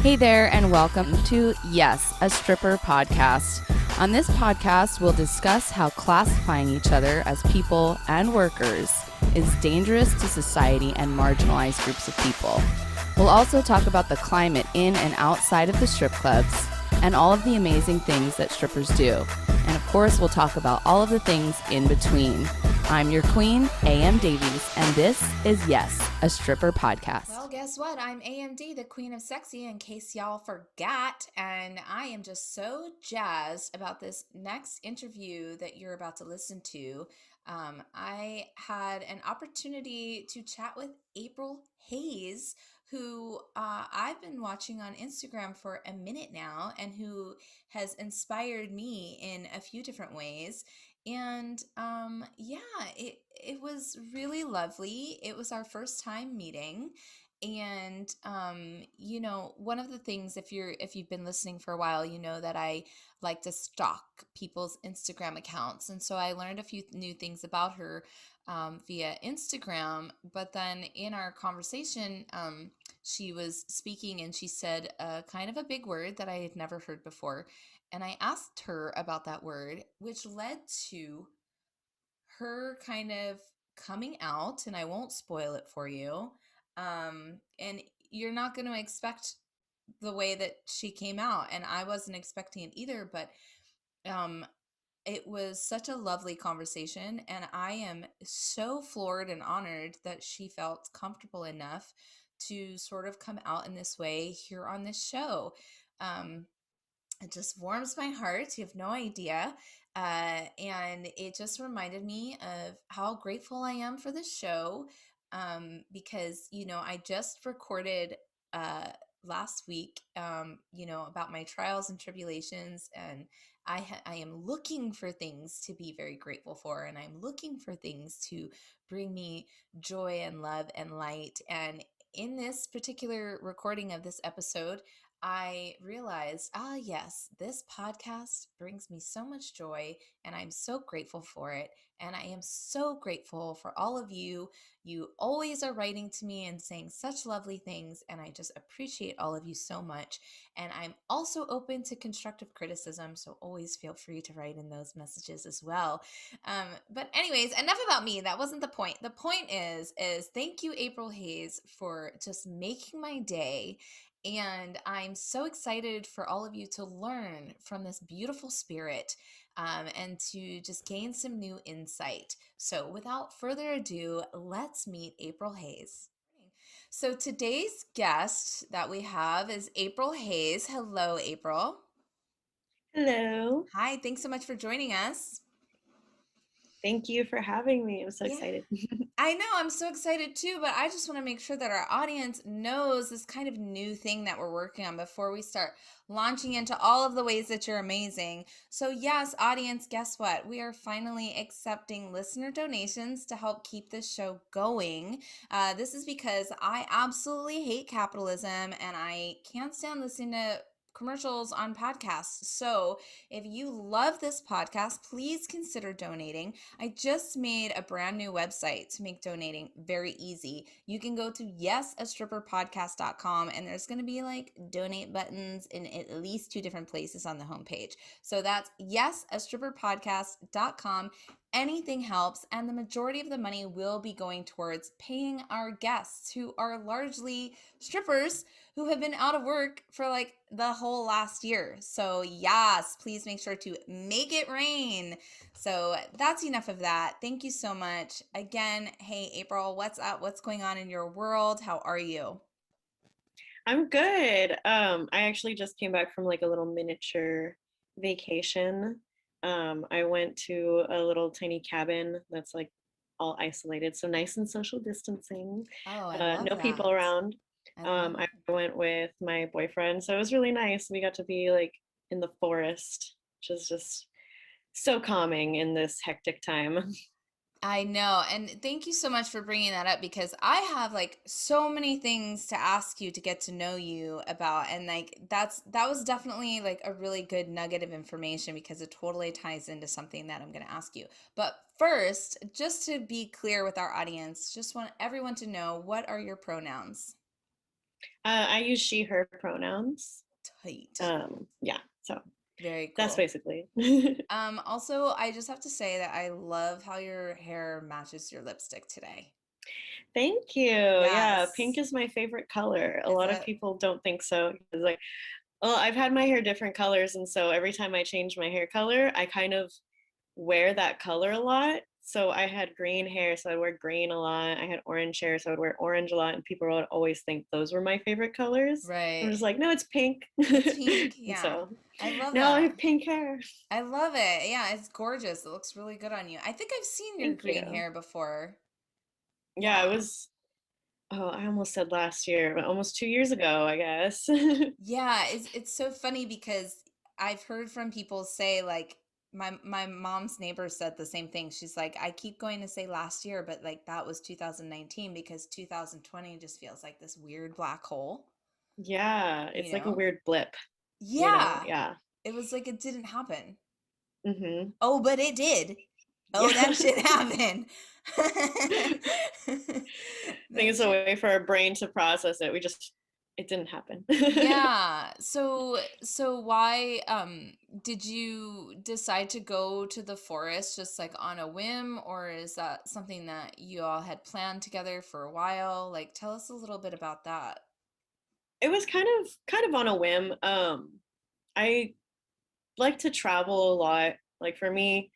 Hey there, and welcome to YAS, a stripper podcast. On this podcast, we'll discuss how classifying each other as people and workers is dangerous to society and marginalized groups of people. We'll also talk about the climate in and outside of the strip clubs and all of the amazing things that strippers do. And of course, we'll talk about all of the things in between. I'm your queen, A.M. Davies, and this is YAS, a stripper podcast. Well, guess what? I'm AMD, the queen of sexy, in case y'all forgot. And I am just so jazzed about this next interview that you're about to listen to. I had an opportunity to chat with April Haze, who I've been watching on Instagram for a minute now and who has inspired me in a few different ways. And yeah, it was really lovely. It was our first time meeting. And one of the things, if you've been listening for a while, you know that I like to stalk people's Instagram accounts. And so I learned a few new things about her via Instagram. But then in our conversation, she was speaking and she said kind of a big word that I had never heard before. And I asked her about that word, which led to her kind of coming out, and I won't spoil it for you. And you're not going to expect the way that she came out, and I wasn't expecting it either, but um, it was such a lovely conversation, and I am so floored and honored that she felt comfortable enough to sort of come out in this way here on this show. Um, it just warms my heart. You have no idea. And it just reminded me of how grateful I am for this show, because, I just recorded uh, last week, about my trials and tribulations. And I am looking for things to be very grateful for. And I'm looking for things to bring me joy and love and light. And in this particular recording of this episode, I realized, yes, this podcast brings me so much joy, and I'm so grateful for it. And I am so grateful for all of you. You always are writing to me and saying such lovely things, and I just appreciate all of you so much. And I'm also open to constructive criticism, so always feel free to write in those messages as well. But anyways, enough about me. That wasn't the point. The point is thank you, April Hayes, for just making my day, and I'm so excited for all of you to learn from this beautiful spirit, and to just gain some new insight. So, without further ado, let's meet April Hayes. So, today's guest that we have is April Hayes. Hello, April. Hello. Hi, thanks so much for joining us. Thank you for having me. I'm so Yeah. excited. I know, I'm so excited too, but I just want to make sure that our audience knows this kind of new thing that we're working on before we start launching into all of the ways that you're amazing. So, yes, audience, guess what? We are finally accepting listener donations to help keep this show going. This is because I absolutely hate capitalism and I can't stand listening to commercials on podcasts. So, if you love this podcast, please consider donating. I just made a brand new website to make donating very easy. You can go to yesastripperpodcast.com, and there's going to be like donate buttons in at least two different places on the homepage. So that's yesastripperpodcast.com. Anything helps, and the majority of the money will be going towards paying our guests, who are largely strippers who have been out of work for like the whole last year. So, yes, please make sure to make it rain. So, that's enough of that. Thank you so much. Again, hey, April, what's up? What's going on in your world? How are you? I'm good. I actually just came back from like a little miniature vacation. I went to a little tiny cabin that's like all isolated, so nice and social distancing. Oh, I love No people that. around. I love I it. went with my boyfriend, so it was really nice. We got to be like in the forest, which is just so calming in this hectic time. I know. And thank you so much for bringing that up, because I have like so many things to ask you to get to know you about. And like that was definitely like a really good nugget of information, because it totally ties into something that I'm going to ask you. But first, just to be clear with our audience, just want everyone to know, what are your pronouns? I use she, her pronouns. Tight. Yeah, so Very cool. that's basically. Also, I just have to say that I love how your hair matches your lipstick today. Thank you. Yeah, pink Yes. is my favorite color. A Is lot of it? people don't think so. It's like, well, I've had my hair different colors, and so every time I change my hair color, I kind of wear that color a lot. So I had green hair, so I'd wear green a lot. I had orange hair, so I'd wear orange a lot, and people would always think those were my favorite colors. I'm Right. just like, no, it's pink. It's pink. And Yeah. so I love now I that. have pink hair. I love it. Yeah, it's gorgeous. It looks really good on you. I think I've seen your Thank green you. hair before. Yeah, it Yeah. was, oh, I almost said last year, but almost 2 years ago, I guess. Yeah, it's so funny because I've heard from people say like my mom's neighbor said the same thing. She's like, I keep going to say last year, but like that was 2019 because 2020 just feels like this weird black hole, Yeah, you it's like a know? weird blip, Yeah. Yeah. It was like it didn't happen. Hmm. Oh, but it did. Oh, Yeah. that shit happened. I think That it's a shit. way for our brain to process it. It didn't happen. Yeah. So why did you decide to go to the forest just like on a whim, or is that something that you all had planned together for a while? Like tell us a little bit about that. It was kind of on a whim. I like to travel a lot. Like for me,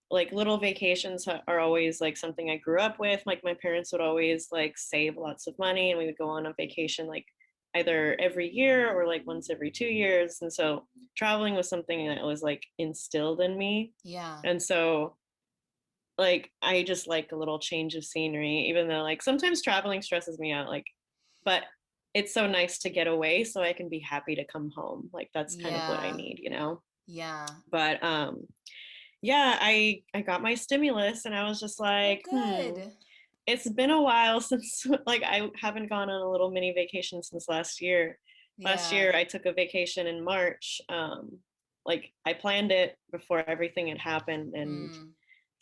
like little vacations are always like something I grew up with. Like my parents would always like save lots of money and we would go on a vacation like either every year or like once every 2 years. And so traveling was something that was like instilled in me. Yeah. And so like I just like a little change of scenery, even though like sometimes traveling stresses me out, like, but it's so nice to get away so I can be happy to come home. Like that's kind of what I Yeah. need. Yeah. But yeah, I got my stimulus and I was just Oh, like, good. it's been a while since like I haven't gone on a little mini vacation since last year. Last Yeah. year I took a vacation in March. Like I planned it before everything had happened, and Mm.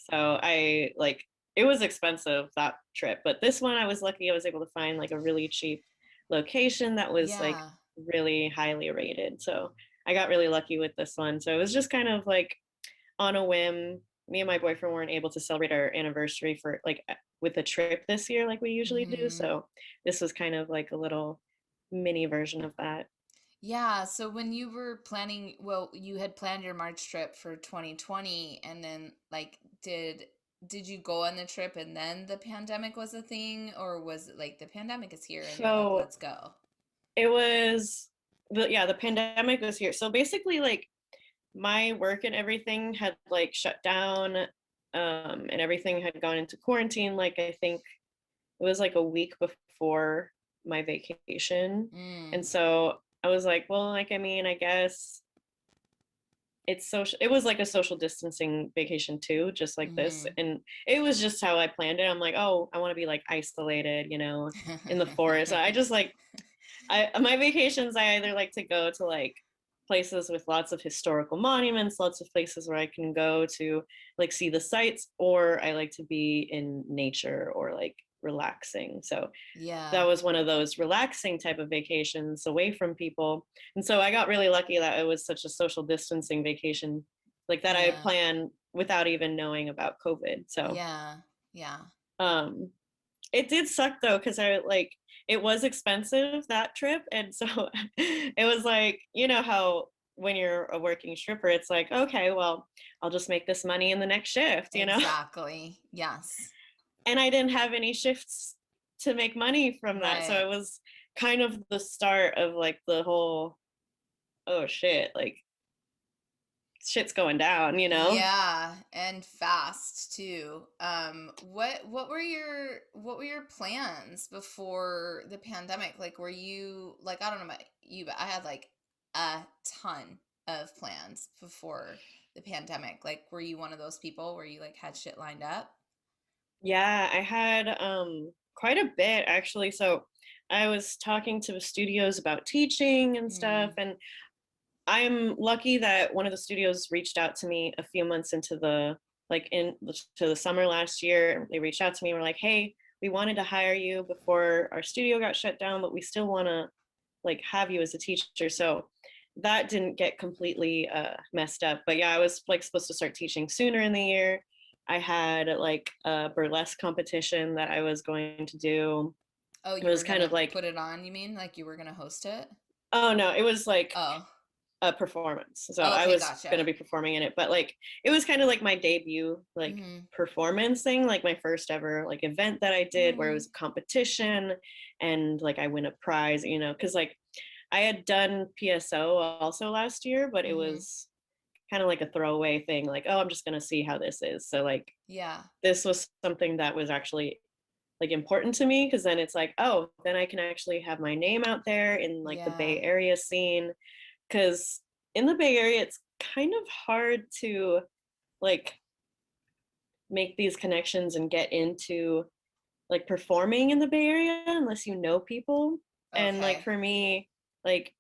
so I like it was expensive that trip, but this one I was lucky I was able to find like a really cheap location that was like Yeah. really highly rated. So I got really lucky with this one. So it was just kind of like on a whim. Me and my boyfriend weren't able to celebrate our anniversary for like with a trip this year like we usually do. Mhm. So this was kind of like a little mini version of that. Yeah, so when you were planning, well, you had planned your March trip for 2020 and then like did you go on the trip and then the pandemic was a thing, or was it like the pandemic is here and you're like, So let's go? it was the pandemic was here. So basically like my work and everything had like shut down, and everything had gone into quarantine. Like I think it was like a week before my vacation. Mm. And so I was like, well, like, I mean, I guess it was like a social distancing vacation too, just like this. Mm-hmm. And it was just how I planned it. I'm like, oh, I want to be like isolated, in the forest. I just like my vacations, I either like to go to like places with lots of historical monuments, lots of places where I can go to like see the sights, or I like to be in nature or like relaxing. So Yeah. that was one of those relaxing type of vacations away from people. And so I got really lucky that it was such a social distancing vacation like that I Yeah. planned without even knowing about COVID. So Yeah. Yeah. um it did suck though, because I like it was expensive that trip. And so it was like, how when you're a working stripper, it's like, okay, well, I'll just make this money in the next shift. Exactly. Yes. And I didn't have any shifts to make money from that. So Right. it was kind of the start of like the whole, oh shit, like shit's going down. Yeah, and fast too. What were your plans before the pandemic? Like were you like I don't know about you, but I had like a ton of plans before the pandemic. Like were you one of those people where you like had shit lined up? Yeah, I had quite a bit actually. So I was talking to the studios about teaching and stuff, Mm, and I'm lucky that one of the studios reached out to me a few months into the like into the summer last year. They reached out to me and were like, "Hey, we wanted to hire you before our studio got shut down, but we still want to like have you as a teacher. So that didn't get completely messed up. But yeah, I was like supposed to start teaching sooner in the year. I had like a burlesque competition that I was going to do. Oh, It you were was kind gonna of like, put it on, you mean? Like you were gonna host it? oh no, it was like Oh. a performance. So Oh, I okay, was going to gotcha. be performing in it, but like it was kind of like my debut like Mm-hmm. performance thing, like my first ever like event that I did where it Mm-hmm. was a competition and like I win a prize, you know, cuz like I had done PSO also last year, but it Mm-hmm. was kind of like a throwaway thing like, oh, I'm just going to see how this is. So like Yeah. this was something that was actually like important to me because then it's like, oh, then I can actually have my name out there in like the Yeah. Bay Area scene because in the Bay Area, it's kind of hard to like make these connections and get into like performing in the Bay Area unless you know people. And like Okay. for me, like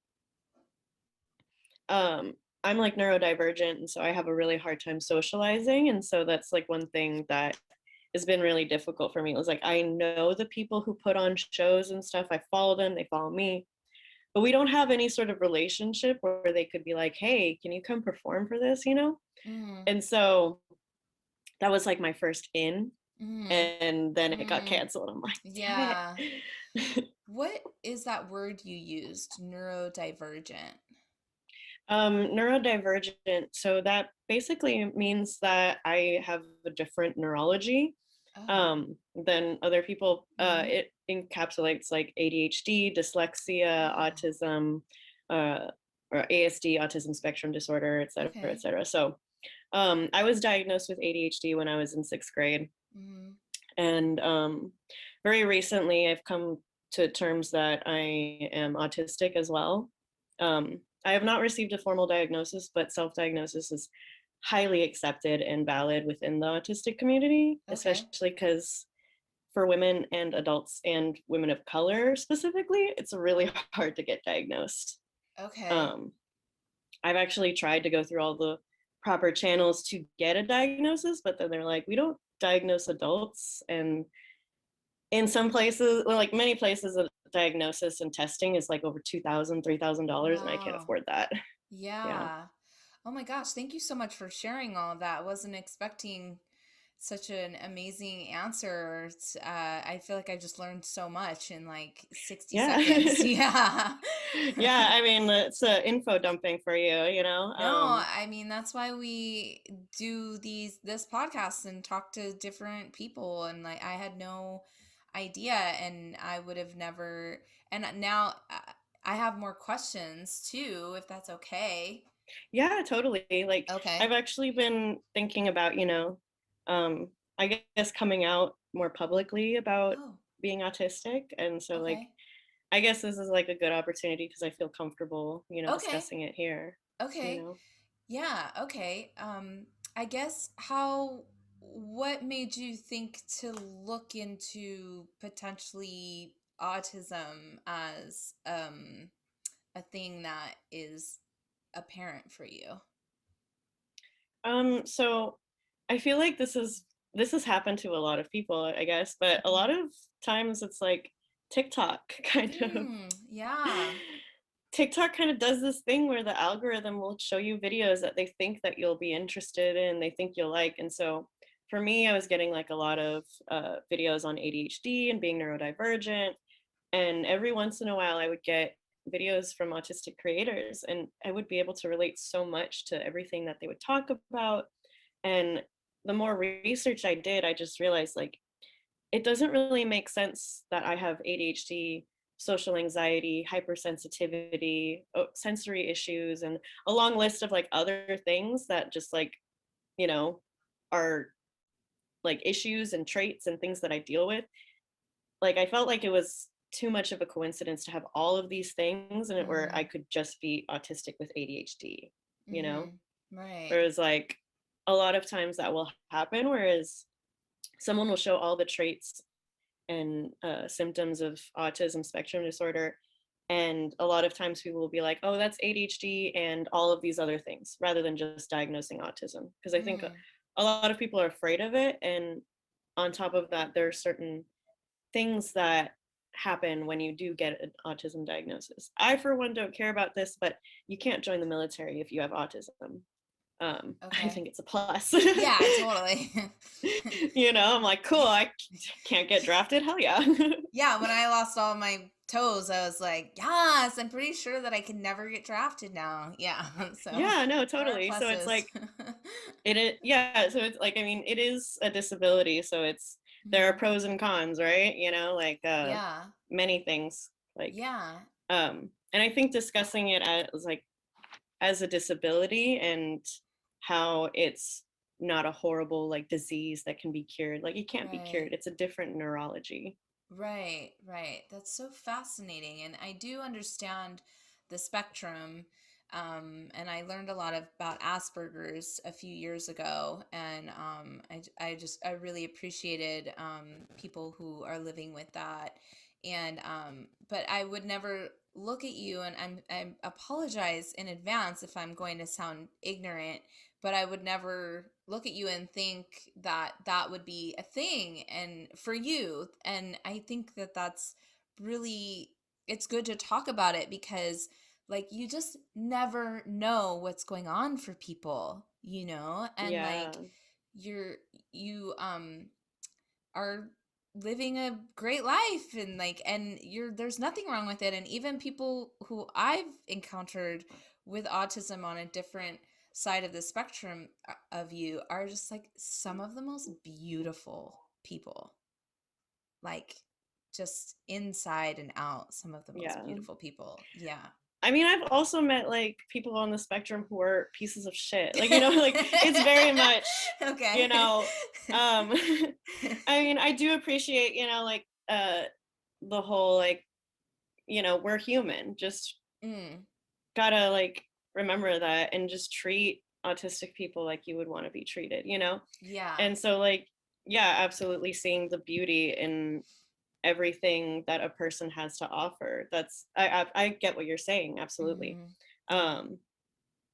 um I'm like neurodivergent and so I have a really hard time socializing. And so that's like one thing that has been really difficult for me. It was like I know the people who put on shows and stuff. I follow them, they follow me, but we don't have any sort of relationship where they could be like, hey, can you come perform for this, you know? Mm-hmm. And so that was like my first in, Mm-hmm. and then it got Mm-hmm. canceled. I'm like, damn Yeah. it. What is that word you used? Neurodivergent. Neurodivergent. So that basically means that I have a different neurology Oh. than other people. Mm-hmm. It encapsulates like ADHD, dyslexia, Oh. autism, uh, or ASD, autism spectrum disorder, et cetera, et Okay. cetera. So I was diagnosed with ADHD when I was in sixth grade. Mm-hmm. And very recently, I've come to terms that I am autistic as well. I have not received a formal diagnosis, but self diagnosis is highly accepted and valid within the autistic community, Okay. especially because for women and adults and women of color specifically, it's really hard to get diagnosed. Okay. Um, I've actually tried to go through all the proper channels to get a diagnosis, but then they're like, we don't diagnose adults. And in some places, well, like many places, a diagnosis and testing is like over $2,000, $3,000, and I can't Wow. afford that. Yeah. Yeah. Oh my gosh, thank you so much for sharing all of that. I wasn't expecting such an amazing answer. I feel like I just learned so much in like 60 Yeah. seconds. Yeah. Yeah. I mean, it's info dumping for you, you know? No, I mean that's why we do this podcast and talk to different people, and like I had no idea and I would have never, and now I have more questions too, if that's okay. Yeah, totally. Like, Okay. I've actually been thinking about, um, I guess coming out more publicly about Oh, being autistic. And so, like, okay. I guess this is like a good opportunity because I feel comfortable, Okay. discussing it here, you Okay. know? Yeah, okay. I guess what made you think to look into potentially autism as a thing that is apparent for you? So I feel like this has happened to a lot of people, I guess, but a lot Mhm. of times it's like TikTok kind of. Yeah. TikTok kind of does this thing where the algorithm will show you videos that they think that you'll be interested in, they think you'll like. And so for me, I was getting like a lot of videos on ADHD and being neurodivergent. And every once in a while, I would get videos from autistic creators, and I would be able to relate so much to everything that they would talk about. And the more research I did, I just realized like it doesn't really make sense that I have ADHD, social anxiety, hypersensitivity, sensory issues, and a long list of like other things that just like, you know, are like issues and traits and things that I deal with. Like I felt like it was too much of a coincidence to have all of these things and where I Mm-hmm. could just be autistic with ADHD, you know? Mm-hmm. Right. Whereas like a lot of times that will happen, whereas someone will show all the traits and symptoms of autism spectrum disorder. And a lot of times people will be like, oh, that's ADHD and all of these other things, rather than just diagnosing autism. Because I think Mm. a lot of people are afraid of it. And on top of that, there are certain things that happen when you do get an autism diagnosis. I, for one, don't care about this, but you can't join the military if you have autism. I Okay. think it's a plus. Yeah, totally. I'm like, cool, I can't get drafted. Hell yeah. Yeah, when I lost all my toes, I was like, yes, I'm pretty sure that I can never get drafted now. Yeah, so Yeah, no, there are totally. So it's pluses. like, yeah, so it's like, I mean, it is a disability, so there are Mhm. pros and cons, right? Like Yeah, many things. Like, yeah, and I think discussing it as like as a disability and how it's not a horrible like disease that can be cured. Like, it can't be right. cured. It's a different neurology. Right, right. That's so fascinating. And I do understand the spectrum. And I learned a lot about Asperger's a few years ago. And I really appreciated people who are living with that. And, but I would never look at you, and I apologize in advance if I'm going to sound ignorant, but I would never look at you and think that that would be a thing and for you. And I think that that's really, it's good to talk about it because like you just never know what's going on for people, and Yeah. like you're you are living a great life, and like and there's nothing wrong with it. And even people who I've encountered with autism on a different side of the spectrum of you are just like some of the most beautiful people, like just inside and out, some of the most Yeah. beautiful people. Yeah. I mean, I've also met like people on the spectrum who are pieces of shit. Like, like it's very much, you Okay. know, um I mean, I do appreciate, like the whole like, we're human. Just Mm, gotta like remember that and just treat autistic people like you would want to be treated. yeah. And so like, yeah, absolutely seeing the beauty in everything that a person has to offer. That's I get what you're saying, absolutely. Hmm. Yeah. um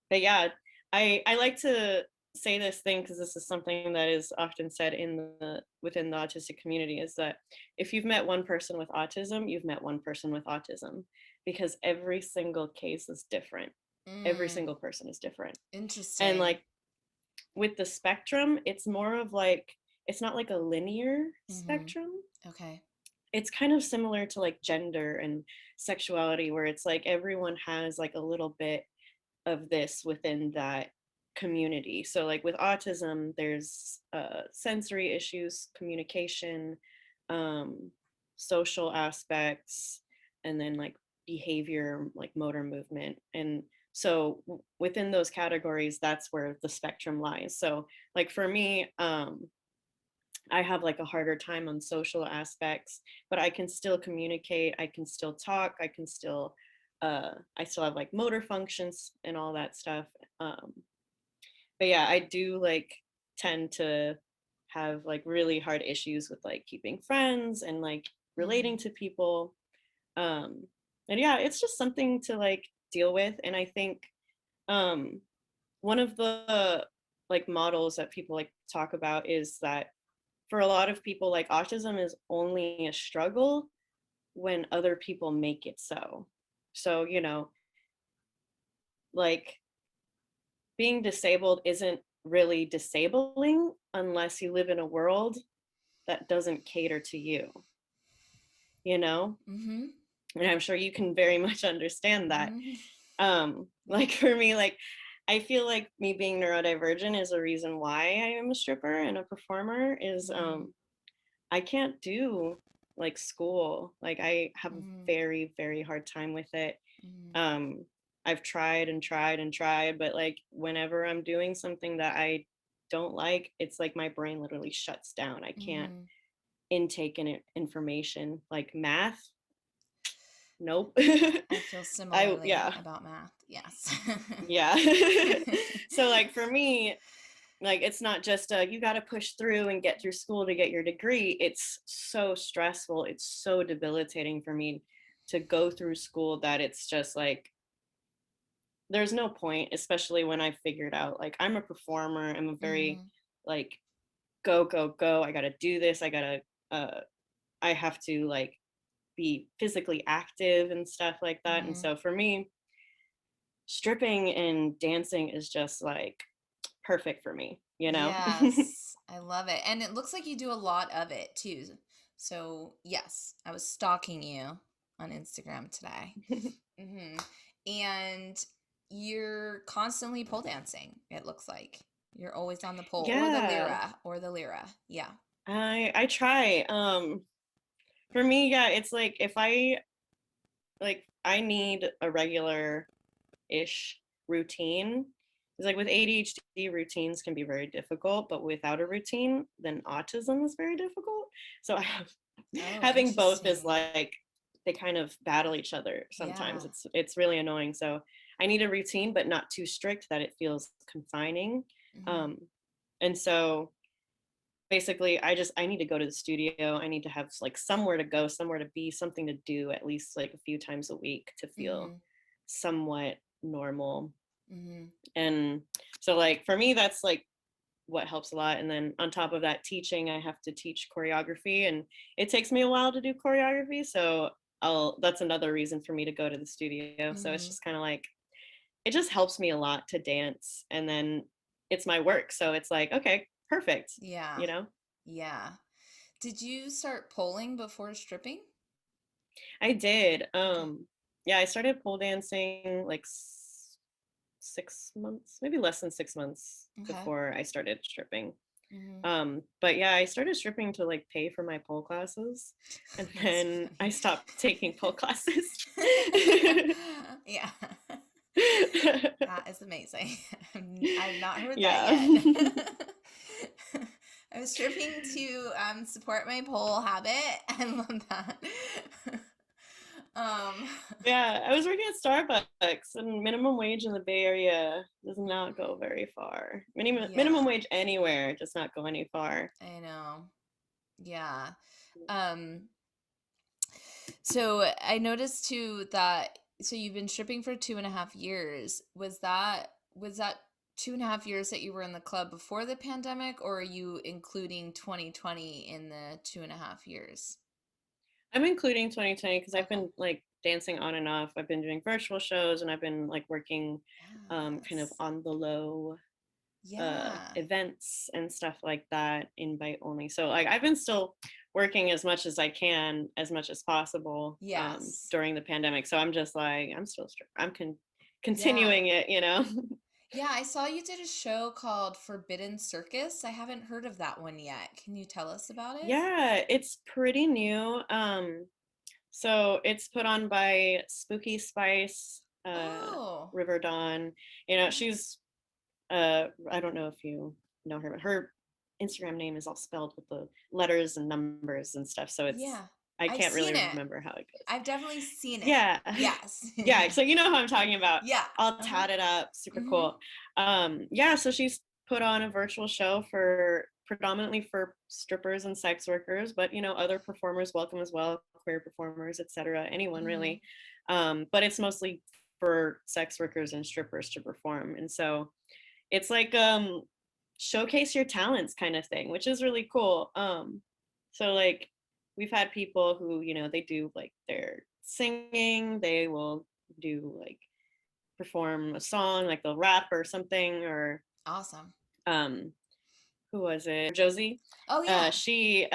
but yeah, I like to say this thing because this is something that is often said within the autistic community, is that if you've met one person with autism, you've met one person with autism, because every single case is different. Every Mm, single person is different. And interesting. like with the spectrum, it's more of like, it's not like a linear Hmm. spectrum. Okay. It's kind of similar to like gender and sexuality, where it's like everyone has like a little bit of this within that community. So like with autism, there's sensory issues, communication, um, social aspects, and then like behavior, like motor movement. And so within those categories, that's where the spectrum lies. So like for me, I have like a harder time on social aspects, but I can still communicate, I can still talk, I still have like motor functions and all that stuff. Um, but yeah, I do like tend to have like really hard issues with like keeping friends and like Hmm. relating to people. Um, and yeah, it's just something to like deal with. And I think um, one of the like models that people like talk about is that for a lot of people, like autism is only a struggle when other people make it so. So, like being disabled isn't really disabling unless you live in a world that doesn't cater to you, you know? Hmm. And I'm sure you can very much understand that. Hmm. Like Yeah. for me, like I feel like me being neurodivergent is a reason why I am a stripper and a performer is Hmm. I can't do like school. Like I have a Hmm. very, very hard time with it. Hmm. Um, I've tried and tried and tried, but like whenever I'm doing something that I don't like, it's like my brain literally shuts down. I can't Hmm. intake in information like math. Nope. I feel I similarly yeah, about math. Yes. yeah. So like for me, like it's not just you got to push through and get through school to get your degree. It's so stressful, it's so debilitating for me to go through school that it's just like there's no point, especially when I figured out like I'm a performer, I'm a very Hmm. like go go go, I got to do this, I got to I have to like be physically active and stuff like that. And Mm-hmm. so for me, stripping and dancing is just like perfect for me, you know? Yes, I love it. And it looks like you do a lot of it too. So, yes, I was stalking you on Instagram today. Hmm. And you're constantly pole dancing, it looks like. You're always on the pole Yeah, or the lyra. Yeah. I try. For me, yeah, it's like if I need a regular ish routine. It's like with ADHD, routines can be very difficult, but without a routine, then autism is very difficult. So I have Oh, having both is interesting. like they kind of battle each other Yeah. sometimes. It's really annoying. So I need a routine, but not too strict that it feels confining. Hmm. Um, and so basically I need to go to the studio. I need to have like somewhere to go, somewhere to be, something to do at least like a few times a week to feel Hmm. somewhat normal. Hmm. And so like for me that's like what helps a lot. And then on top of that, teaching, I have to teach choreography, and it takes me a while to do choreography, so I'll that's another reason for me to go to the studio. So it's Hmm. just kind of like it just helps me a lot to dance, and then it's my work, so it's like okay, perfect, Yeah. you know. Yeah. Did you start polling before stripping? I did. Okay. Yeah, I started pole dancing like 6 months, maybe less than 6 months Okay. before I started stripping. Hmm. But yeah, I started stripping to like pay for my pole classes, and That's then I funny. stopped taking pole classes. Yeah. That is amazing. I've not heard that Yeah. yet. I was stripping to support my pole habit. I love that. Um, Yeah, I was working at Starbucks, and minimum wage in the Bay Area does not go very far. Minimum yeah, wage anywhere does not go any far. I know. Yeah. Um, so I noticed too that so you've been stripping for 2.5 years. Was that 2.5 years that you were in the club before the pandemic, or are you including 2020 in the 2.5 years? I'm including 2020 because I've Okay. been like dancing on and off. I've been doing virtual shows, and I've been like working kind of Yes. on the low Yeah. events and stuff like that, invite only. So like I've been still working as much as I can, as much as possible Yes. during the pandemic. So I'm just like I'm still Yeah. continuing it, you know. Yeah, I saw you did a show called Forbidden Circus. I haven't heard of that one yet. Can you tell us about it? Yeah, it's pretty new. So it's put on by Spooky Spice, Oh. River Dawn. She's I don't know if you know her, but her Instagram name is all spelled with the letters and numbers and stuff. So Yeah. I I've can't really seen it. remember how it goes. I've definitely seen it. Yeah. Yes. Yeah. So you know who I'm talking about. Yeah. All Uh-huh. tatted up, super Mm-hmm. cool. Yeah, so she's put on a virtual show for predominantly for strippers and sex workers, but other performers welcome as well, queer performers, etc. Anyone Mm-hmm. really. But it's mostly for sex workers and strippers to perform. And so it's like showcase your talents kind of thing, which is really cool. So like we've had people who, they do like their singing, they will do like perform a song, like they'll rap or something, or Awesome. um who was it? Josie. Oh yeah. She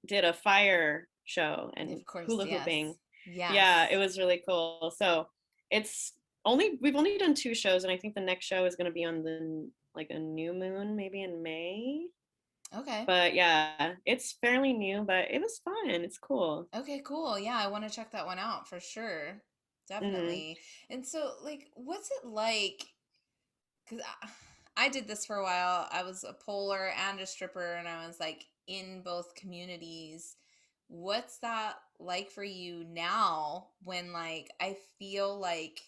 did a fire show and Of course, hula hooping. yes. Yes. Yeah, it was really cool. So it's we've only done two shows, and I think the next show is going to be on the like a new moon, maybe in May. Okay. But yeah, it's fairly new, but it was fun. It's cool. Okay, cool. Yeah, I want to check that one out for sure. Hmm. Definitely. And so, like, what's it like? Because I did this for a while. I was a polar and a stripper, and I was like in both communities. What's that like for you now when, like, I feel like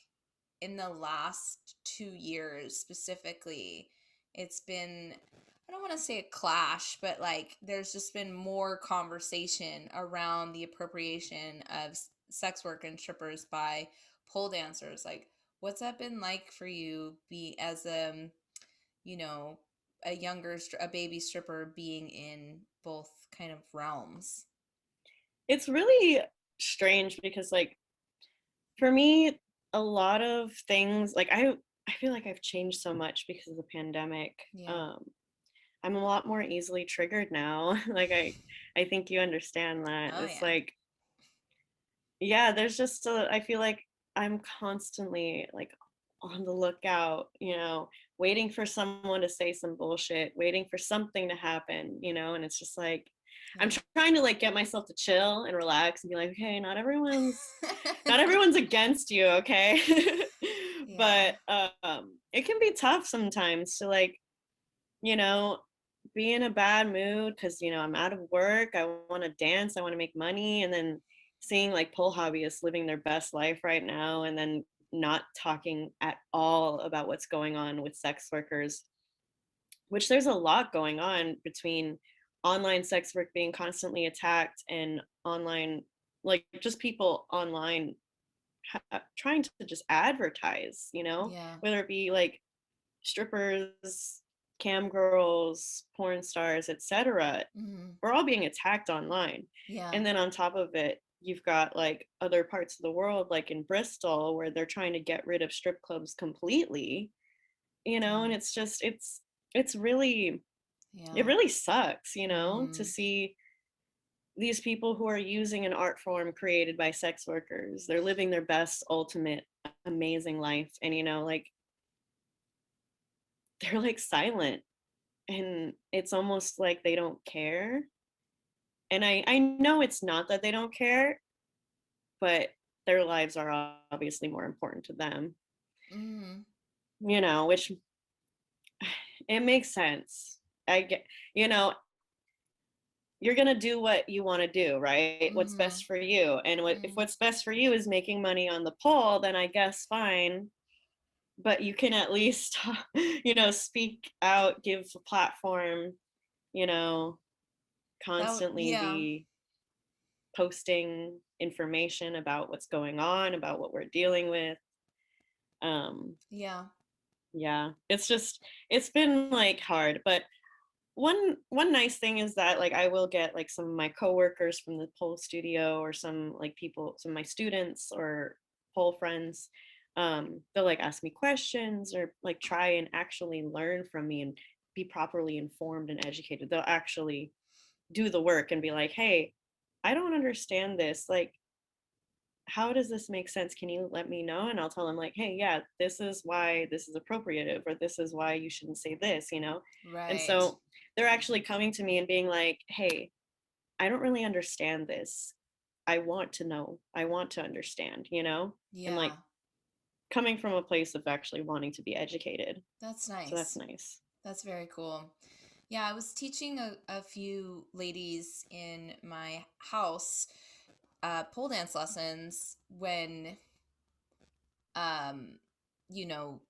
in the last 2 years specifically, it's been, I don't want to say a clash, but like there's just been more conversation around the appropriation of sex work and strippers by pole dancers. Like, what's that been like for you, be as you know, a baby stripper being in both kind of realms? it's really strange because like for me, a lot of things like I feel like I've changed so much because of the pandemic. Yeah. I'm a lot more easily triggered now. Like I think you understand that. Oh It's yeah. like yeah, there's just I feel like I'm constantly like on the lookout, waiting for someone to say some bullshit, waiting for something to happen, and it's just like I'm Yeah. trying to like get myself to chill and relax and be like, okay, not everyone's against you, okay? Yeah. But it can be tough sometimes to like, you know, be in a bad mood because I'm out of work. I want to dance. I want to make money, and then seeing like pole hobbyists living their best life right now, and then not talking at all about what's going on with sex workers, which there's a lot going on between online sex work being constantly attacked and online, like just people online trying to just advertise, Yeah. whether it be like strippers, cam girls, porn stars, etc. Hmm. We're all being attacked online. Yeah. And then on top of it, you've got like other parts of the world, like in Bristol, where they're trying to get rid of strip clubs completely, Yeah. and it's really, it Yeah. really sucks, to Hmm. see these people who are using an art form created by sex workers. They're living their best, ultimate, amazing life. And, like, they're like silent, and it's almost like they don't care. And I know it's not that they don't care, but their lives are obviously more important to them, Hmm. which it makes sense. I get, you know, you're going to do what you want to do, right? What's Hmm. best for you. And if Hmm. what's best for you is making money on the pole, then I guess fine. But you can at least, speak out, give a platform, you know, constantly Yeah. be posting information about what's going on, about what we're dealing with. Um, Yeah. yeah, it's been like hard, but one nice thing is that like I will get like some of my coworkers from the pole studio, or some like people, some of my students or pole friends. They'll like ask me questions, or like try and actually learn from me and be properly informed and educated. They'll actually do the work and be like, hey, I don't understand this, like how does this make sense? Can you let me know? And I'll tell them like, hey, yeah, this is why this is appropriative, or this is why you shouldn't say this. And Right. so they're actually coming to me and being like, hey, I don't really understand this. I want to know. I want to understand. And like Yeah. coming from a place of actually wanting to be educated. That's So that's nice. nice. That's very cool. Yeah, I was teaching a few ladies in my house pole dance lessons when um you know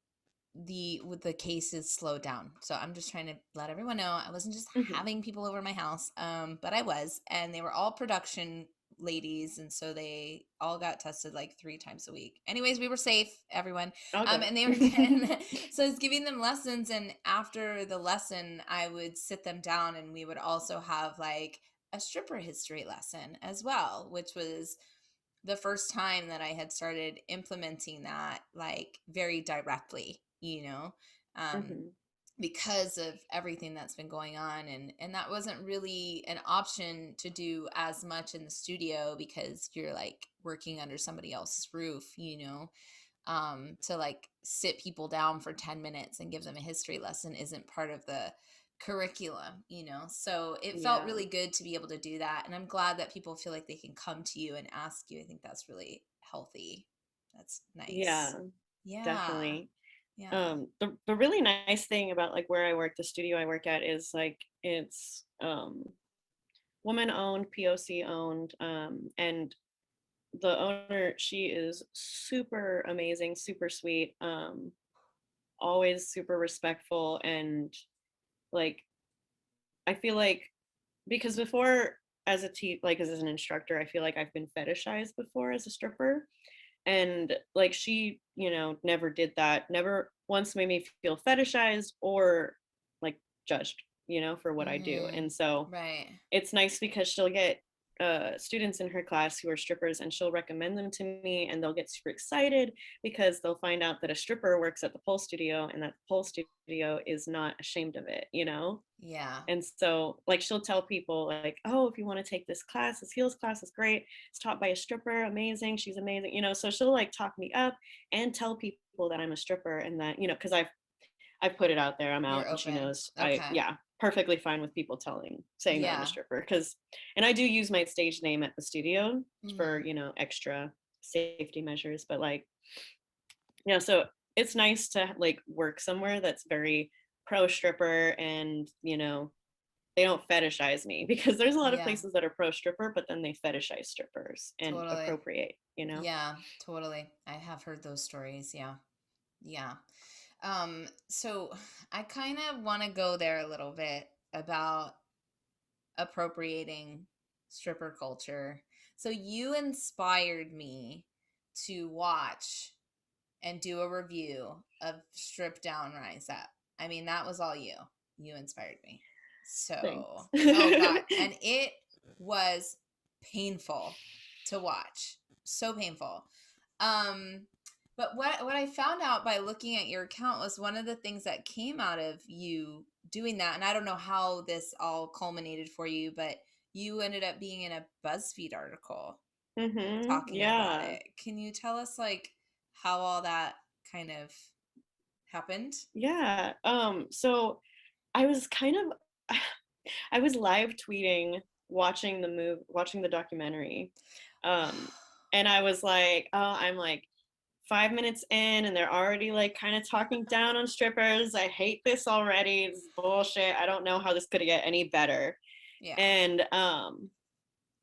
the with the cases slowed down. So I'm just trying to let everyone know I wasn't just Hmm. having people over my house, but I was, and they were all production ladies, and so they all got tested like 3 times a week. Anyways, we were safe, everyone, All good. and they were getting. So I was giving them lessons, and after the lesson, I would sit them down, and we would also have like a stripper history lesson as well, which was the first time that I had started implementing that like very directly, um, Hmm. because of everything that's been going on, and that wasn't really an option to do as much in the studio because you're like working under somebody else's roof. To like sit people down for 10 minutes and give them a history lesson isn't part of the curriculum. So it felt Yeah. really good to be able to do that, and I'm glad that people feel like they can come to you and ask you. I think that's really healthy. That's Yeah, nice. Yeah. definitely. Yeah. The really nice thing about like where I work, the studio I work at, is like it's woman owned, POC owned, and the owner, she is super amazing, super sweet, always super respectful, and like I feel like because before, as a like as an instructor, I feel like I've been fetishized before as a stripper, and like she never did that, never once made me feel fetishized or like judged for what I do. Mm-hmm. And so Right. it's nice because she'll get students in her class who are strippers, and she'll recommend them to me, and they'll get super excited because they'll find out that a stripper works at the pole studio and that the pole studio is not ashamed of it, you know? Yeah. And so like she'll tell people like, oh, if you want to take this class, this heels class is great, it's taught by a stripper, amazing, she's amazing, you know. So she'll like talk me up and tell people that I'm a stripper, and that, you know, because I've put it out there, I'm out, You're and she open. knows. Okay. Yeah, perfectly fine with people saying that I'm a Yeah. stripper, because, and I do use my stage name at the studio for, Hmm. you know, extra safety measures, but like, yeah, so it's nice to like work somewhere that's very pro stripper, and, you know, they don't fetishize me, because there's a lot of Yeah. places that are pro stripper, but then they fetishize strippers and Totally. appropriate, you know? Yeah, totally. I have heard those stories. Yeah. Yeah. So I kind of want to go there a little bit about appropriating stripper culture. So you inspired me to watch and do a review of Strip Down Rise Up. I mean, that was all you. You inspired me. So, Thanks. oh God. And it was painful to watch. So painful. Um, but what I found out by looking at your account was one of the things that came out of you doing that, and I don't know how this all culminated for you, but you ended up being in a BuzzFeed article talking about Yeah. it. Can you tell us like how all that kind of happened? Yeah. So I was kind of I was live tweeting watching the documentary. Um and I was like, oh, I'm like 5 minutes in and they're already like kind of talking down on strippers. I hate this already. It's bullshit. I don't know how this could get any better. Yeah. And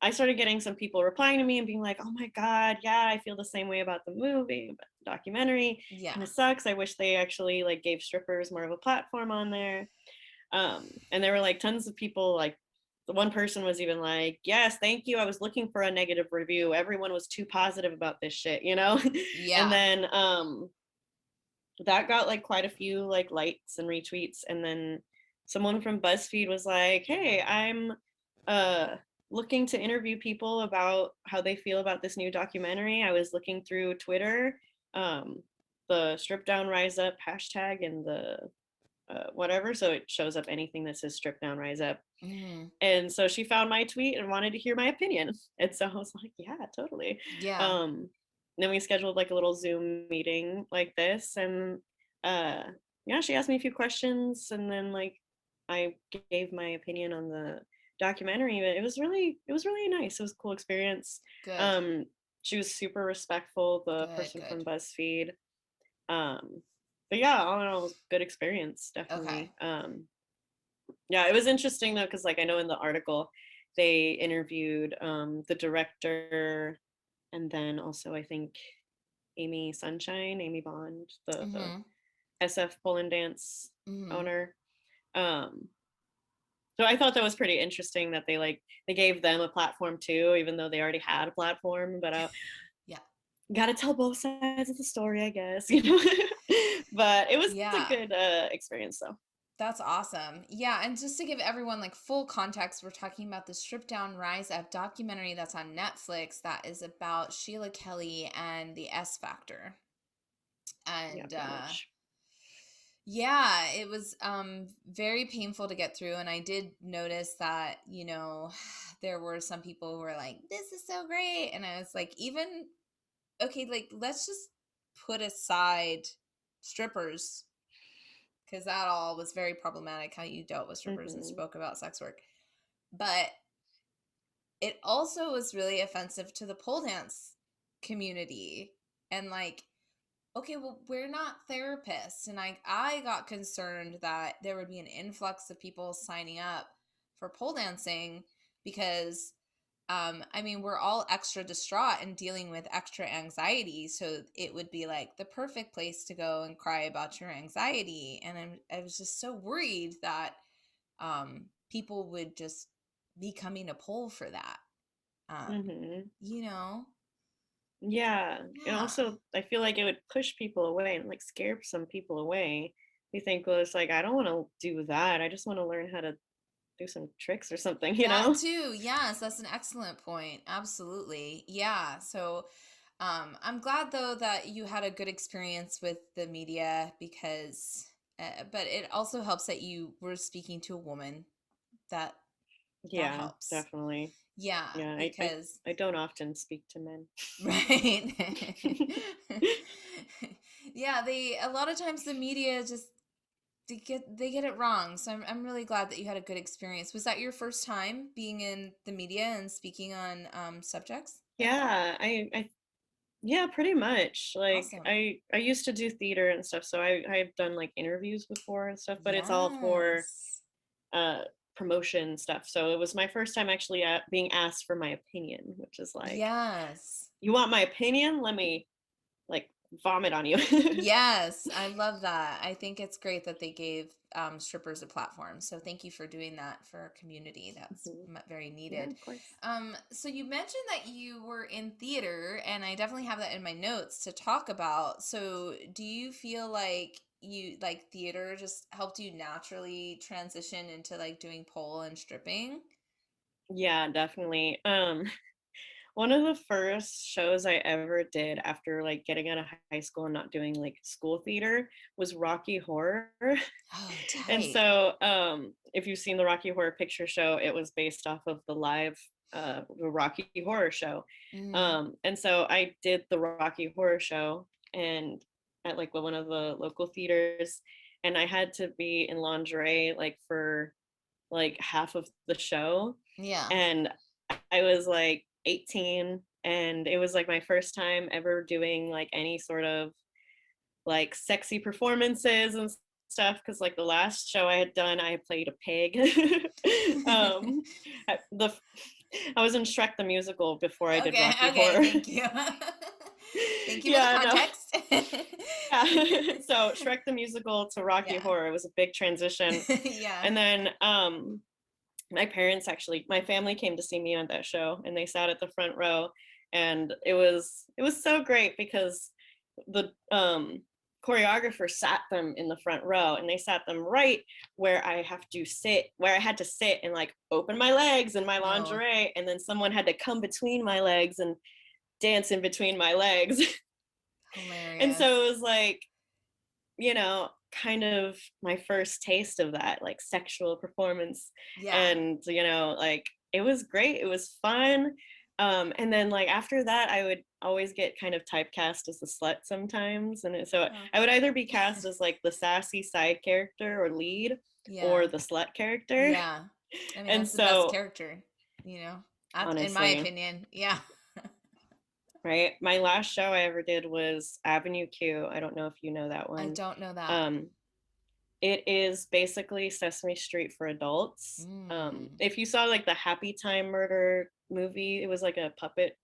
I started getting some people replying to me and being like, oh my God, yeah, I feel the same way about the movie, about the documentary. Yeah. Kind of sucks. I wish they actually like gave strippers more of a platform on there. And there were like tons of people, like the one person was even like, yes, thank you, I was looking for a negative review, everyone was too positive about this shit, you know. And Yeah. then that got like quite a few like likes and retweets, and then someone from BuzzFeed was like, hey, I'm uh looking to interview people about how they feel about this new documentary. I was looking through Twitter, um the strip down rise up hashtag, and the whatever. So it shows up anything that says strip down, rise up. Mm-hmm. And so she found my tweet and wanted to hear my opinion. And so I was like, yeah, totally. Yeah. Um, then we scheduled like a little Zoom meeting like this. And uh, yeah, she asked me a few questions. And then like I gave my opinion on the documentary. But it was really nice. It was a cool experience. Good. Um, she was super respectful, the Good. person from Good. BuzzFeed. But yeah, all in all, it was a good experience, Okay. definitely. Yeah, it was interesting though, because like I know in the article they interviewed the director, and then also I think Amy Bond, the Mm-hmm. SF pole and dance Mm-hmm. owner. Um, so I thought that was pretty interesting that they gave them a platform too, even though they already had a platform. But Yeah. gotta tell both sides of the story, I guess, you know. But it was a Yeah. good experience though. That's awesome. Yeah, and just to give everyone like full context, we're talking about the Strip Down Rise Up documentary that's on Netflix that is about Sheila Kelly and the S Factor. Yeah, And pretty much. yeah, it was very painful to get through, and I did notice that, there were some people who were like, "This is so great." And I was like, even okay, like let's just put aside strippers, because that all was very problematic how you dealt with strippers and Hmm. spoke about sex work. But it also was really offensive to the pole dance community. And like, okay, well, we're not therapists. And I got concerned that there would be an influx of people signing up for pole dancing because I mean, we're all extra distraught and dealing with extra anxiety. So it would be like the perfect place to go and cry about your anxiety. And I was just so worried that people would just be coming to pole for that. Um, Hmm. you know? Yeah, and Yeah. also I feel like it would push people away and like scare some people away. You think, well, it's like I don't want to do that. I just want to learn how to do some tricks or something, That too. Yes, that's an excellent point. Absolutely. Yeah. So, I'm glad though that you had a good experience with the media because, but it also helps that you were speaking to a woman. That that Yeah, helps. definitely. Yeah, Yeah, because I don't often speak to men. right. Yeah, they a lot of times the media just they get it wrong. So I'm really glad that you had a good experience. Was that your first time being in the media and speaking on subjects like that? Yeah, I yeah, pretty much. Like Awesome. I used to do theater and stuff, so I've done like interviews before and stuff, but it's all for Yes. uh promotion stuff. So it was my first time actually being asked for my opinion, which is like, Yes. you want my opinion? Let me like vomit on you. Yes, I love that. I think it's great that they gave strippers a platform. So thank you for doing that for our community. That's Mhm. very Yeah, needed. of course. So you mentioned that you were in theater, and I definitely have that in my notes to talk about. So do you feel like you like theater just helped you naturally transition into like doing pole and stripping? Yeah, definitely. One of the first shows I ever did after like getting out of high school and not doing like school theater was Rocky Horror. Oh, And tight. so if you've seen the Rocky Horror Picture Show, it was based off of the Rocky Horror Show. Mm, And so I did the Rocky Horror Show and at like one of the local theaters, and I had to be in lingerie like for like half of the show. yeah. And I was like 18, and it was like my first time ever doing like any sort of like sexy performances and stuff, because like the last show I had done I had played a pig. um the I was in Shrek the Musical before I did Okay, Rocky okay, Horror. thank you. Thank you for the Yeah, no. context. Yeah. So Shrek the Musical to Rocky Yeah. Horror was a big transition. Yeah. And then my parents actually, my family came to see me on that show, and they sat at the front row, and it was so great because the choreographer sat them in the front row, and they sat them right where I had to sit and like open my legs in my No, lingerie, and then someone had to come between my legs and dance in between my legs. And so hilarious. it was like, kind of my first taste of that, like sexual performance. Yeah. And, like it was great. It was fun. And then like after that, I would always get kind of typecast as a slut sometimes. And so Oh. I would either be cast as like the sassy side character or lead, Yeah. or the slut character. Yeah. I mean, And that's the best so character, you know, in my honestly, opinion. Yeah. right, my last show I ever did was Avenue Q. I don't know if you know that I one. don't know that. Um, It is basically Sesame Street for adults. Mm. If you saw like the Happy Time Murder movie, it was like a puppet,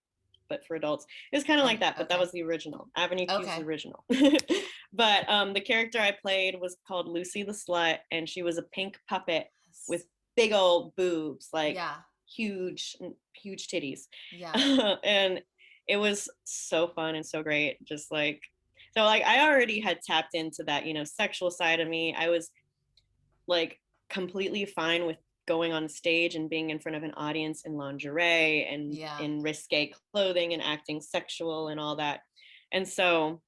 but for adults. It was kind of like that, but that Okay. was the original. Avenue Q's the Okay. original. But the character I played was called Lucy the Slut, and she was a pink puppet with Yes. big old boobs, like Yeah. huge, huge titties. Yeah. And it was so fun and so great. Just like, so like I already had tapped into that, sexual side of me. I was like completely fine with going on stage and being in front of an audience in lingerie and Yeah. in risque clothing and acting sexual and all that. And so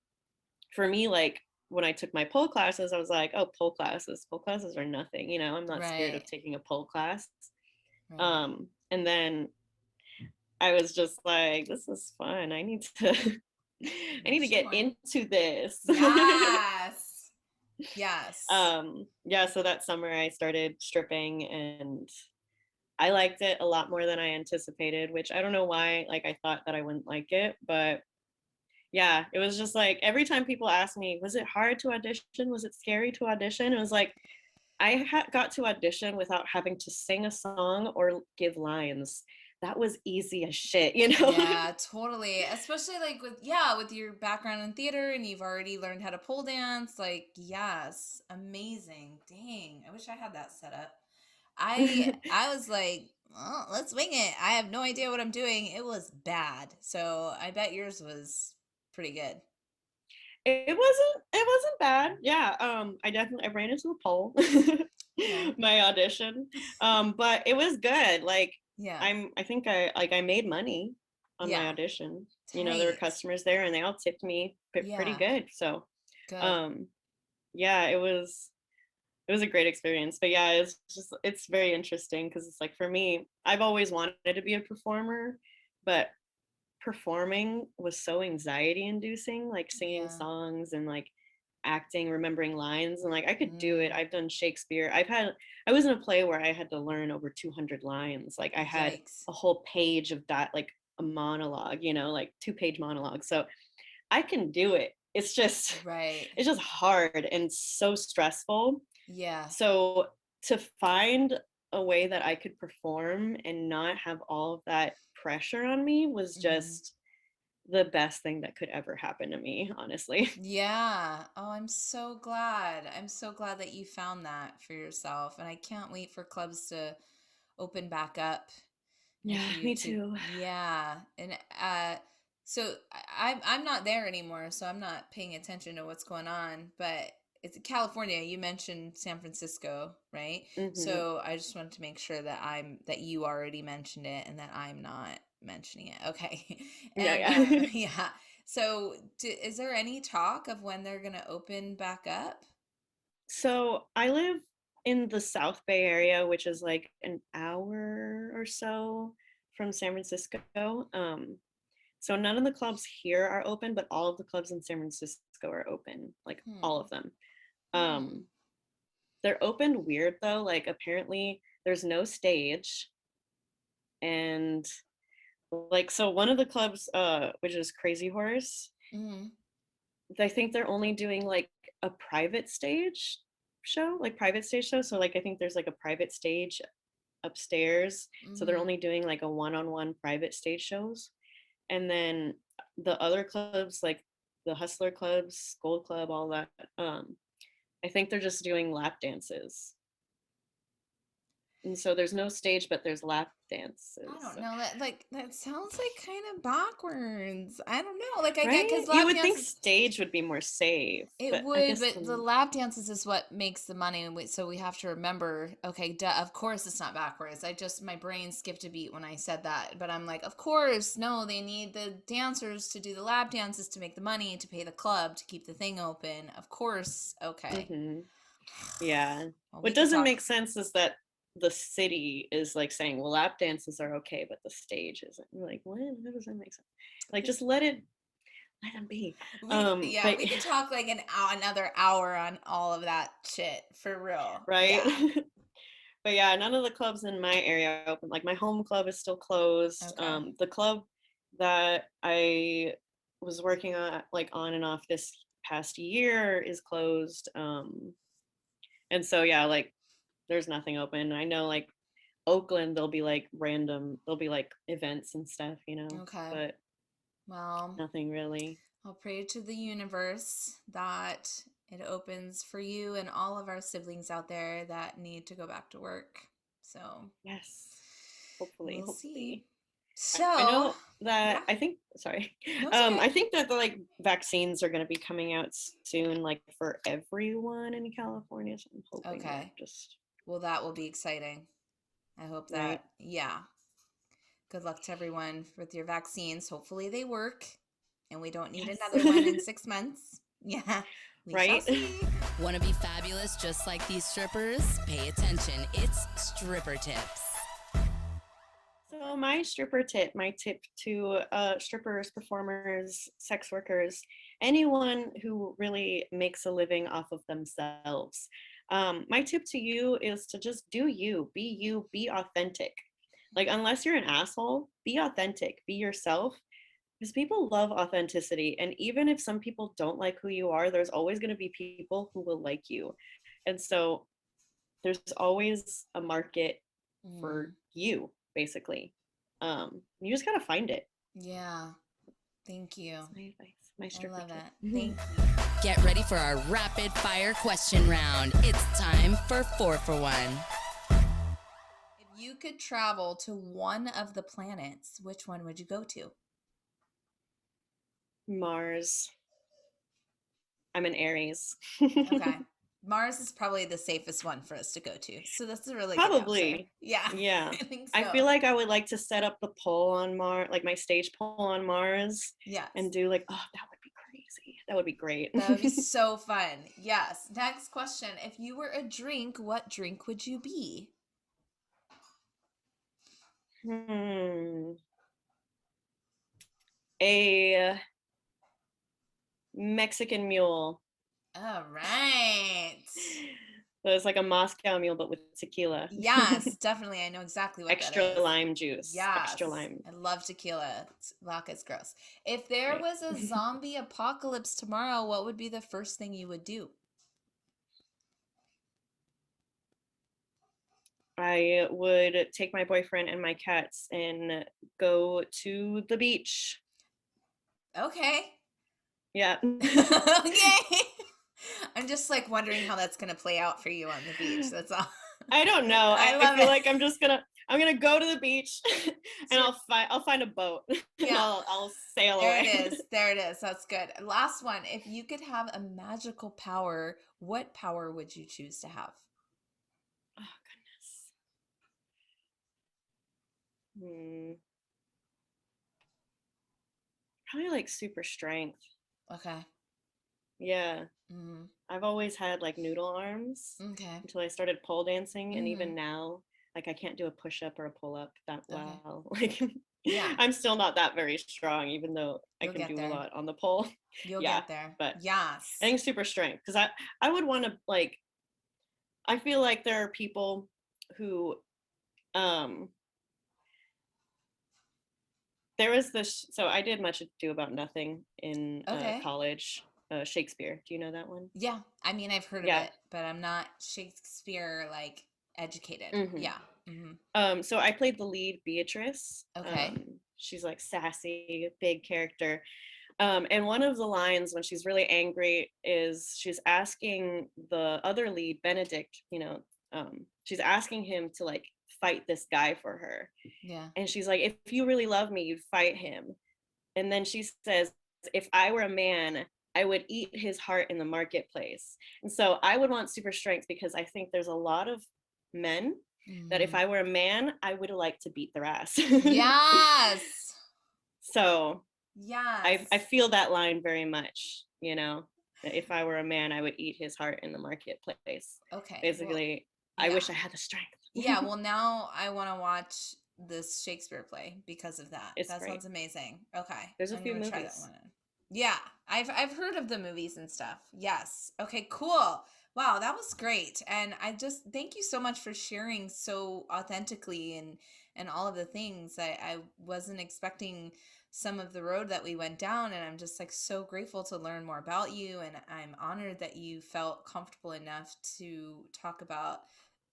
for me, like when I took my pole classes, I was like, oh, pole classes are nothing. I'm not scared Right. of taking a pole class. Right. And then I was just like, this is fun. I need to I need to Makes you get want it. into this. Yes. Yes. Yeah, so that summer I started stripping, and I liked it a lot more than I anticipated, which I don't know why, like I thought that I wouldn't like it, but yeah, it was just like every time people ask me, was it hard to audition? Was it scary to audition? It was like got to audition without having to sing a song or give lines. That was easy as shit. Yeah, totally. Especially like with your background in theater and you've already learned how to pole dance. Like, yes, amazing. Dang, I wish I had that set up. I was like, oh, let's wing it. I have no idea what I'm doing. It was bad. So I bet yours was pretty good. It wasn't bad. Yeah. I ran into the pole Okay. my audition. But it was good. Like Yeah. I think I made money on my Yeah. audition. There were Tight. customers there and they all tipped me pretty Yeah. good. So Good. um yeah, it was a great experience. But yeah, it's very interesting because it's like for me, I've always wanted to be a performer, but performing was so anxiety inducing, like singing Yeah. songs and like acting, remembering lines, and like I could do it. Mm. I've done Shakespeare. I was in a play where I had to learn over 200 lines. Like I had Yikes. a whole page of that, like a monologue, like 2-page monologue. So I can do it. It's just Right. it's just hard and so stressful. Yeah. So to find a way that I could perform and not have all of that pressure on me was Hmm. just the best thing that could ever happen to me, honestly. Yeah. Oh, I'm so glad. I'm so glad that you found that for yourself. And I can't wait for clubs to open back up and Yeah, for you me to, too. yeah. And so I'm not there anymore, so I'm not paying attention to what's going on. But it's California. You mentioned San Francisco, right? Hmm. So I just wanted to make sure that that you already mentioned it and that I'm not mentioning it. Okay. Yeah, And yeah. yeah. So is there any talk of when they're going to open back up? So I live in the South Bay area, which is like an hour or so from San Francisco. So none of the clubs here are open, but all of the clubs in San Francisco are open, like all Hmm. of them. Hmm. Um, they're opened weird though. Like apparently there's no stage, and like so one of the clubs, which is Crazy Horse, Hmm. I think they're only doing like a private stage show, like private stage show. So like I think there's like a private stage upstairs. So they're Hmm. only doing like a one-on-one private stage shows. And then the other clubs, like the Hustler clubs, Gold Club, all that, I think they're just doing lap dances. And so there's no stage, but there's lap I dances. don't know that that sounds like kind of backwards. I don't know. Like I get Right? because You lap would think dances stage would be more safe, it but I would, guess but the lap dances is what makes the money. So we have to remember. Okay, duh, of course it's not backwards. My brain skipped a beat when I said that, but I'm like, of course, no. They need the dancers to do the lap dances to make the money to pay the club to keep the thing open. Of course, okay. hmm yeah. Well, we What could doesn't talk. make sense is that the city is like saying, well, lap dances are okay, but the stage isn't. You're like, what? How does that make sense? Like, just let them be. Yeah, But we could talk like another hour on all of that shit for real. right. Yeah. But yeah, none of the clubs in my area are open. Like my home club is still closed. Okay. The club that I was working on, like on and off this past year, is closed. And so yeah, like there's nothing open. I know like Oakland, there'll be like events and stuff, Okay. but Well, nothing really. I'll pray to the universe that it opens for you and all of our siblings out there that need to go back to work. So Yes, hopefully, we'll see. hopefully. I So, know that yeah, I think, sorry, no, it's okay. I think that the like vaccines are going to be coming out soon, like for everyone in California. So I'm hoping that Okay. just Well, that will be exciting. I hope right. that, yeah. Good luck to everyone with your vaccines. Hopefully they work and we don't need Yes. another one in 6 months. Yeah, we shall Right. see. Want to be fabulous just like these strippers? Pay attention. It's stripper tips. So my tip to strippers, performers, sex workers, anyone who really makes a living off of themselves. My tip to you is to just do you, be authentic. Like unless you're an asshole, be authentic, be yourself. Because people love authenticity. And even if some people don't like who you are, there's always going to be people who will like you. And so there's always a market for Mm, you, basically. You just gotta find it. yeah, thank you. That's my advice, my I stripper love tip. it. Thank you. Get ready for our rapid fire question round. It's time for 4 for 1. If you could travel to one of the planets, which one would you go to? Mars. I'm an Aries. Okay. Mars is probably the safest one for us to go to. So that's a really good answer. Probably. Yeah, Yeah. I think I so. feel like I would like to set up the pole on Mars, like my stage pole on Mars, Yes. and do like, oh, that would be crazy. That would be great. That would be so fun. Yes. Next question. If you were a drink, what drink would you be? Hmm. A Mexican mule. All right. So it's like a Moscow mule, but with tequila. Yes, definitely. I know exactly what that Extra is. lime juice. Extra Yes. lime. I love tequila. Vodka's gross. If there Right. was a zombie apocalypse tomorrow, what would be the first thing you would do? I would take my boyfriend and my cats and go to the beach. Okay. Yeah. Okay. I'm just like wondering how that's going to play out for you on the beach. That's all. I don't know. I I love feel it. like I'm gonna go to the beach and I'll find a boat and Yeah. I'll sail There away. it is. There it is. That's good. Last one. If you could have a magical power, what power would you choose to have? Oh goodness. Probably like super strength. Okay. Yeah. Mm-hmm. I've always had like noodle arms Okay. until I started pole dancing, and Mm-hmm. even now, like I can't do a push up or a pull up that Okay. well. Like Yeah. I'm still not that very strong, even though I You'll can get do a there. lot on the pole. You'll Yeah, get there. but I Yes. think super strength because I would want to like I feel like there are people who um there was this so I did Much Ado About Nothing in Okay. college. Shakespeare. Do you know that one? Yeah. I mean, I've heard of Yeah. it, but I'm not Shakespeare like educated. Hmm. Yeah. Mm-hmm. So I played the lead, Beatrice. Okay. She's like sassy, big character. And one of the lines when she's really angry is she's asking the other lead, Benedict, she's asking him to like fight this guy for her. Yeah. And she's like, if you really love me, you'd fight him. And then she says, if I were a man, I would eat his heart in the marketplace. And so I would want super strength because I think there's a lot of men that if Mm-hmm. I were a man, I would like to beat their ass. Yes. So Yes. I feel that line very much, that if I were a man, I would eat his heart in the marketplace. Okay. Well, Basically, I yeah. wish I had the strength. Yeah. Well, now I want to watch this Shakespeare play because of that. It's That great. sounds amazing. Okay. There's a I'm few gonna try that movies. one. Yeah. I've heard of the movies and stuff. Yes. Okay, cool. Wow, that was great. And I just thank you so much for sharing so authentically and all of the things. I wasn't expecting some of the road that we went down, and I'm just like so grateful to learn more about you, and I'm honored that you felt comfortable enough to talk about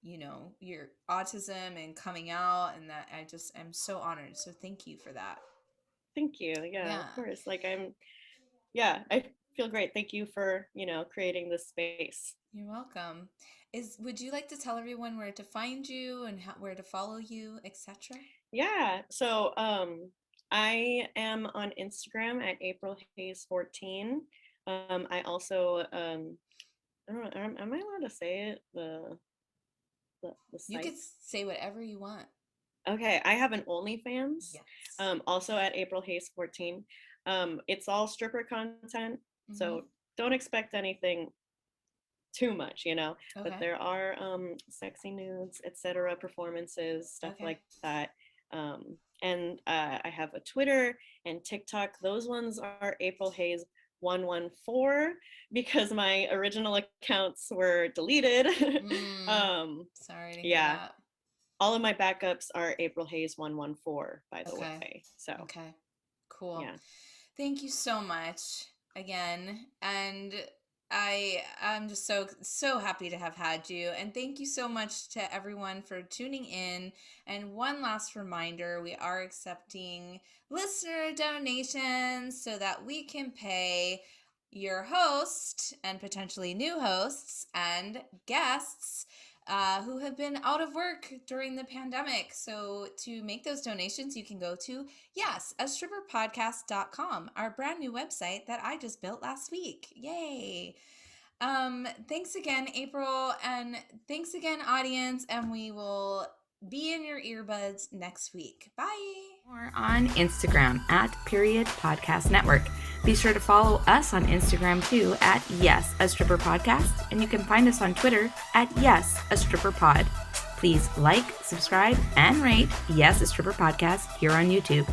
your autism and coming out, and that I just am so honored. So thank you for that. Thank you. Yeah, Yeah, of course. Yeah, I feel great. Thank you for, creating this space. you're welcome. Would you like to tell everyone where to find you and where to follow you, etc.? Yeah. So I am on Instagram at April Haze 14. I also I don't know, am I allowed to say it? The You could site? say whatever you want. Okay, I have an OnlyFans. Yes. Also at April Haze 14. It's all stripper content, Mm-hmm. so don't expect anything too much, but Okay. there are sexy nudes, etc., performances, stuff Okay. like that. And I have a Twitter and TikTok. Those ones are April Haze 114 because my original accounts were deleted. Mm, um, sorry to hear yeah, that. all of my backups are April Haze 114, by the Okay. way. So Okay. Cool. yeah, Thank you so much again. And I'm just so happy to have had you. And thank you so much to everyone for tuning in. And one last reminder, we are accepting listener donations so that we can pay your host and potentially new hosts and guests who have been out of work during the pandemic. So to make those donations, you can go to astripperpodcast.com, our brand new website that I just built last week. Yay! Thanks again, April, and thanks again, audience, and we will be in your earbuds next week. Bye. More on Instagram at Period Podcast Network. Be sure to follow us on Instagram too at YAS, a Stripper Podcast, and you can find us on Twitter at YAS, a Stripper Pod. Please like, subscribe, and rate YAS, a Stripper Podcast here on YouTube.